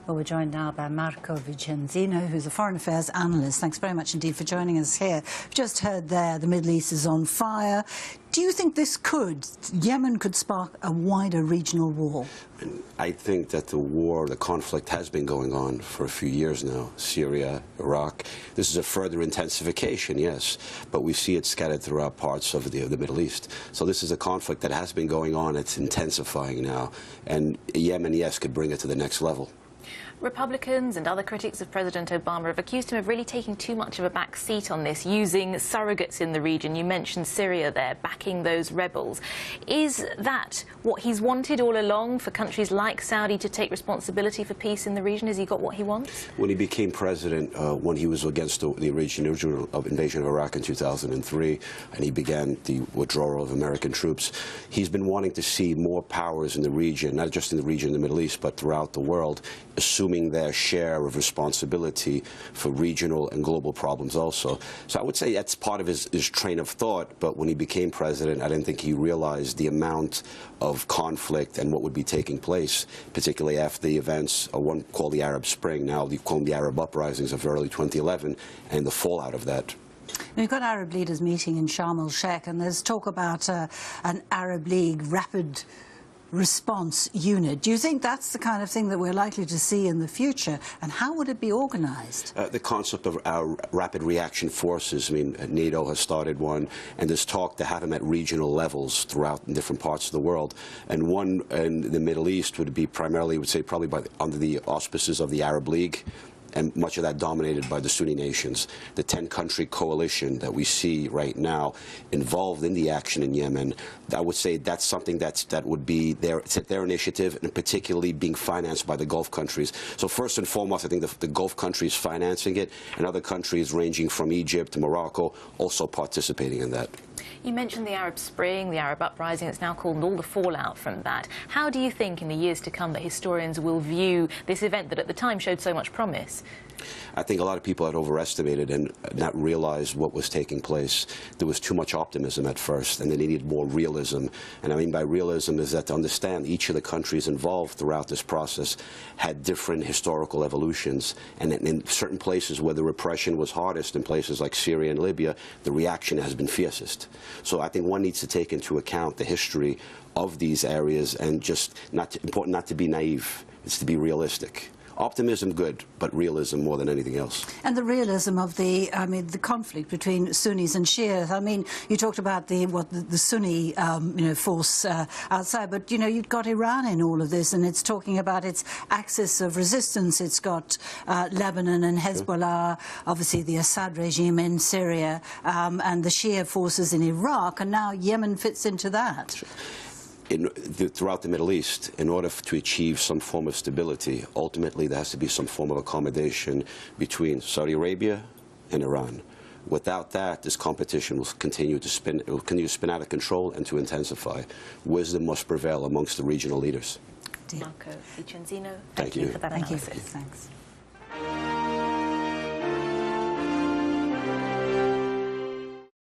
Well, we're joined now by Marco Vicenzino, who's a foreign affairs analyst. Thanks very much indeed for joining us here. We've just heard there the Middle East is on fire. Do you think Yemen could spark a wider regional war? I think that the conflict has been going on for a few years now. Syria, Iraq. This is a further intensification, yes, but we see it scattered throughout parts of the Middle East. So this is a conflict that has been going on. It's intensifying now. And Yemen, yes, could bring it to the next level. Republicans and other critics of President Obama have accused him of really taking too much of a back seat on this, using surrogates in the region. You mentioned Syria there, backing those rebels. Is that what he's wanted all along, for countries like Saudi to take responsibility for peace in the region? Has he got what he wants? When he became president, when he was against the original invasion of Iraq in 2003, and he began the withdrawal of American troops, he's been wanting to see more powers in the region, not just in the region of the Middle East, but throughout the world, assuming their share of responsibility for regional and global problems also. So I would say that's part of his train of thought, but when he became president, I didn't think he realized the amount of conflict and what would be taking place, particularly after the events of one called the Arab Spring, now they call them the Arab uprisings of early 2011, and the fallout of that. We've got Arab leaders meeting in Sharm el-Sheikh, and there's talk about an Arab League rapid response unit. Do you think that's the kind of thing that we're likely to see in the future, and how would it be organized? The concept of our rapid reaction forces, I mean, NATO has started one, and there's talk to have them at regional levels throughout in different parts of the world. And one in the Middle East would be primarily, I would say, probably under the auspices of the Arab League, and much of that dominated by the Sunni nations. The 10-country coalition that we see right now involved in the action in Yemen, I would say that's something that would be their initiative, and particularly being financed by the Gulf countries. So first and foremost, I think the Gulf countries financing it, and other countries ranging from Egypt to Morocco also participating in that. You mentioned the Arab Spring, the Arab uprising, it's now called, and all the fallout from that. How do you think in the years to come that historians will view this event that at the time showed so much promise? I think a lot of people had overestimated and not realized what was taking place. There was too much optimism at first, and they needed more realism. And I mean by realism is that to understand each of the countries involved throughout this process had different historical evolutions. And in certain places where the repression was hardest, in places like Syria and Libya, the reaction has been fiercest. So I think one needs to take into account the history of these areas, and just important not to be naive. It's to be realistic. Optimism, good, but realism more than anything else. And the realism of the conflict between Sunnis and Shias. I mean, you talked about the Sunni, force outside, but you've got Iran in all of this, and it's talking about its axis of resistance. It's got Lebanon and Hezbollah, obviously the Assad regime in Syria, and the Shia forces in Iraq, and now Yemen fits into that. Sure. Throughout the Middle East, in order to achieve some form of stability, ultimately there has to be some form of accommodation between Saudi Arabia and Iran. Without that, this competition will continue to spin. It will continue to spin out of control and to intensify. Wisdom must prevail amongst the regional leaders. Marco Vicenzino, thank you for that analysis. Thanks.